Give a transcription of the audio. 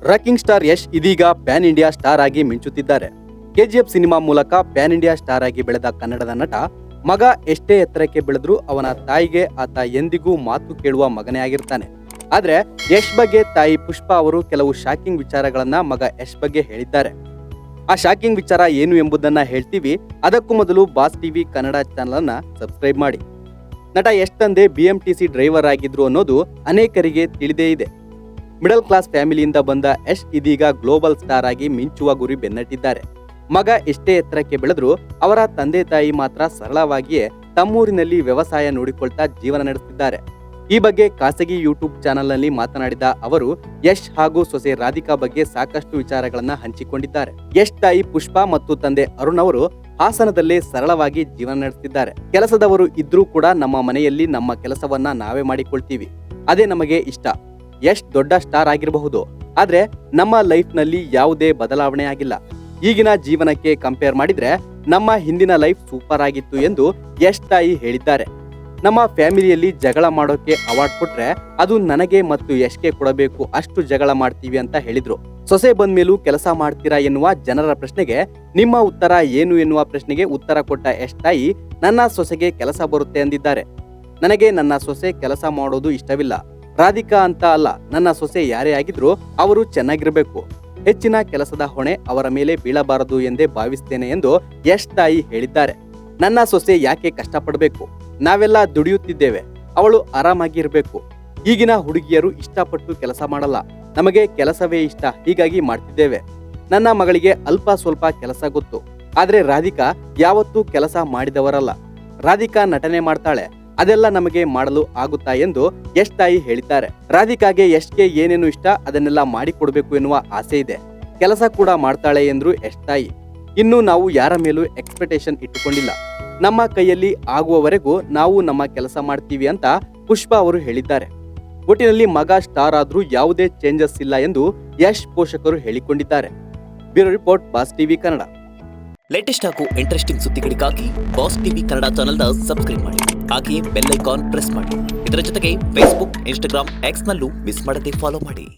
Rocking star Yash ಇದೀಗ PAN India star ಆಗಿ ಮಿಂಚುತ್ತಿದ್ದಾರೆ. KGF cinema ಮೂಲಕ ಪ್ಯಾನ್ ಇಂಡಿಯಾ ಸ್ಟಾರ್ ಆಗಿ ಬೆಳೆದ ಕನ್ನಡದ ನಟ ಮಗ ಎಷ್ಟೇ ಎತ್ತರಕ್ಕೆ ಬೆಳೆದ್ರೂ ಅವನ ತಾಯಿಗೆ ಆತ ಎಂದಿಗೂ ಮಾತು ಕೇಳುವ ಮಗನೇ ಆಗಿರ್ತಾನೆ. ಆದ್ರೆ ಯಶ್ ಬಗ್ಗೆ ತಾಯಿ ಪುಷ್ಪಾ ಅವರು ಕೆಲವು ಶಾಕಿಂಗ್ ವಿಚಾರಗಳನ್ನ ಮಗ ಯಶ್ ಬಗ್ಗೆ ಹೇಳಿದ್ದಾರೆ. ಆ ಶಾಕಿಂಗ್ ವಿಚಾರ ಏನು ಎಂಬುದನ್ನ ಹೇಳ್ತೀವಿ. ಅದಕ್ಕೂ ಮೊದಲು ಬಾಸ್ ಟಿವಿ ಕನ್ನಡ ಚಾನೆಲ್ ಅನ್ನ ಸಬ್ಸ್ಕ್ರೈಬ್ ಮಾಡಿ. ನಟ ಯಶ್ ತಂದೆ ಬಿಎಂಟಿಸಿ ಡ್ರೈವರ್ ಆಗಿದ್ರು ಅನ್ನೋದು ಅನೇಕರಿಗೆ ತಿಳಿದೇ ಇದೆ. ಮಿಡಲ್ ಕ್ಲಾಸ್ ಫ್ಯಾಮಿಲಿಯಿಂದ ಬಂದ ಯಶ್ ಇದೀಗ ಗ್ಲೋಬಲ್ ಸ್ಟಾರ್ ಆಗಿ ಮಿಂಚುವ ಗುರಿ ಬೆನ್ನಟ್ಟಿದ್ದಾರೆ. ಮಗ ಎಷ್ಟೇ ಎತ್ತರಕ್ಕೆ ಬೆಳೆದ್ರೂ ಅವರ ತಂದೆ ತಾಯಿ ಮಾತ್ರ ಸರಳವಾಗಿಯೇ ತಮ್ಮೂರಿನಲ್ಲಿ ವ್ಯವಸಾಯ ನೋಡಿಕೊಳ್ತಾ ಜೀವನ ನಡೆಸುತ್ತಿದ್ದಾರೆ. ಈ ಬಗ್ಗೆ ಖಾಸಗಿ ಯೂಟ್ಯೂಬ್ ಚಾನೆಲ್ನಲ್ಲಿ ಮಾತನಾಡಿದ ಅವರು ಯಶ್ ಹಾಗೂ ಸೊಸೆ ರಾಧಿಕಾ ಬಗ್ಗೆ ಸಾಕಷ್ಟು ವಿಚಾರಗಳನ್ನ ಹಂಚಿಕೊಂಡಿದ್ದಾರೆ. ಯಶ್ ತಾಯಿ ಪುಷ್ಪಾ ಮತ್ತು ತಂದೆ ಅರುಣ್ ಅವರು ಹಾಸನದಲ್ಲೇ ಸರಳವಾಗಿ ಜೀವನ ನಡೆಸುತ್ತಿದ್ದಾರೆ. ಕೆಲಸದವರು ಇದ್ರೂ ಕೂಡ ನಮ್ಮ ಮನೆಯಲ್ಲಿ ನಮ್ಮ ಕೆಲಸವನ್ನ ನಾವೇ ಮಾಡಿಕೊಳ್ತೀವಿ, ಅದೇ ನಮಗೆ ಇಷ್ಟ. ಯಶ್ ದೊಡ್ಡ ಸ್ಟಾರ್ ಆಗಿರಬಹುದು, ಆದ್ರೆ ನಮ್ಮ ಲೈಫ್ ನಲ್ಲಿ ಯಾವುದೇ ಬದಲಾವಣೆ ಆಗಿಲ್ಲ. ಈಗಿನ ಜೀವನಕ್ಕೆ ಕಂಪೇರ್ ಮಾಡಿದ್ರೆ ನಮ್ಮ ಹಿಂದಿನ ಲೈಫ್ ಸೂಪರ್ ಆಗಿತ್ತು ಎಂದು ಯಶ್ ತಾಯಿ ಹೇಳಿದ್ದಾರೆ. ನಮ್ಮ ಫ್ಯಾಮಿಲಿಯಲ್ಲಿ ಜಗಳ ಮಾಡೋಕೆ ಅವಾರ್ಡ್ ಕೊಟ್ರೆ ಅದು ನನಗೆ ಮತ್ತು ಯಶ್ಗೆ ಕೊಡಬೇಕು, ಅಷ್ಟು ಜಗಳ ಮಾಡ್ತೀವಿ ಅಂತ ಹೇಳಿದ್ರು. ಸೊಸೆ ಬಂದ್ಮೇಲೂ ಕೆಲಸ ಮಾಡ್ತೀರಾ ಎನ್ನುವ ಜನರ ಪ್ರಶ್ನೆಗೆ ನಿಮ್ಮ ಉತ್ತರ ಏನು ಎನ್ನುವ ಪ್ರಶ್ನೆಗೆ ಉತ್ತರ ಕೊಟ್ಟ ಯಶ್ ತಾಯಿ, ನನ್ನ ಸೊಸೆಗೆ ಕೆಲಸ ಬರುತ್ತೆ ಎಂದಿದ್ದಾರೆ. ನನಗೆ ನನ್ನ ಸೊಸೆ ಕೆಲಸ ಮಾಡೋದು ಇಷ್ಟವಿಲ್ಲ. ರಾಧಿಕಾ ಅಂತ ಅಲ್ಲ, ನನ್ನ ಸೊಸೆ ಯಾರೇ ಆಗಿದ್ರೂ ಅವರು ಚೆನ್ನಾಗಿರ್ಬೇಕು. ಹೆಚ್ಚಿನ ಕೆಲಸದ ಹೊಣೆ ಅವರ ಮೇಲೆ ಬೀಳಬಾರದು ಎಂದೇ ಭಾವಿಸ್ತೇನೆ ಎಂದು ಯಶ್ ತಾಯಿ ಹೇಳಿದ್ದಾರೆ. ನನ್ನ ಸೊಸೆ ಯಾಕೆ ಕಷ್ಟಪಡಬೇಕು? ನಾವೆಲ್ಲ ದುಡಿಯುತ್ತಿದ್ದೇವೆ, ಅವಳು ಆರಾಮಾಗಿರ್ಬೇಕು. ಈಗಿನ ಹುಡುಗಿಯರು ಇಷ್ಟಪಟ್ಟು ಕೆಲಸ ಮಾಡಲ್ಲ, ನಮಗೆ ಕೆಲಸವೇ ಇಷ್ಟ, ಹೀಗಾಗಿ ಮಾಡ್ತಿದ್ದೇವೆ. ನನ್ನ ಮಗಳಿಗೆ ಅಲ್ಪ ಸ್ವಲ್ಪ ಕೆಲಸ ಗೊತ್ತು, ಆದ್ರೆ ರಾಧಿಕಾ ಯಾವತ್ತೂ ಕೆಲಸ ಮಾಡಿದವರಲ್ಲ. ರಾಧಿಕಾ ನಟನೆ ಮಾಡ್ತಾಳೆ, ಅದೆಲ್ಲ ನಮಗೆ ಮಾಡಲು ಆಗುತ್ತಾ ಎಂದು ಯಶ್ ತಾಯಿ ಹೇಳಿದ್ದಾರೆ. ರಾಧಿಕಾಗೆ ಯಶ್ಗೆ ಏನೇನು ಇಷ್ಟ ಅದನ್ನೆಲ್ಲ ಮಾಡಿಕೊಡ್ಬೇಕು ಎನ್ನುವ ಆಸೆ ಇದೆ, ಕೆಲಸ ಕೂಡ ಮಾಡ್ತಾಳೆ ಎಂದ್ರು ಯಶ್ ತಾಯಿ. ಇನ್ನು ನಾವು ಯಾರ ಮೇಲೂ ಎಕ್ಸ್ಪೆಕ್ಟೇಷನ್ ಇಟ್ಟುಕೊಂಡಿಲ್ಲ, ನಮ್ಮ ಕೈಯಲ್ಲಿ ಆಗುವವರೆಗೂ ನಾವು ನಮ್ಮ ಕೆಲಸ ಮಾಡ್ತೀವಿ ಅಂತ ಪುಷ್ಪಾ ಅವರು ಹೇಳಿದ್ದಾರೆ. ಒಟ್ಟಿನಲ್ಲಿ ಮಗ ಸ್ಟಾರ್ ಆದ್ರೂ ಯಾವುದೇ ಚೇಂಜಸ್ ಇಲ್ಲ ಎಂದು ಯಶ್ ಪೋಷಕರು ಹೇಳಿಕೊಂಡಿದ್ದಾರೆ. Bureau report, boss TV Kannada. Latest ಹಾಗೂ ಇಂಟ್ರೆಸ್ಟಿಂಗ್ ಸುದ್ದಿಗಳಿಗಾಗಿ ಬಾಸ್ ಟಿವಿ ಕನ್ನಡ ಚಾನೆಲ್ನ ಸಬ್ಸ್ಕ್ರೈಬ್ ಮಾಡಿ. ಹಾಗೆಯೇ ಬೆಲ್ ಐಕಾನ್ ಪ್ರೆಸ್ ಮಾಡಿ. ಇದರ ಜೊತೆಗೆ ಫೇಸ್ಬುಕ್, ಇನ್ಸ್ಟಾಗ್ರಾಮ್, ಎಕ್ಸ್ ನಲ್ಲೂ ಮಿಸ್ ಮಾಡದೆ ಫಾಲೋ ಮಾಡಿ.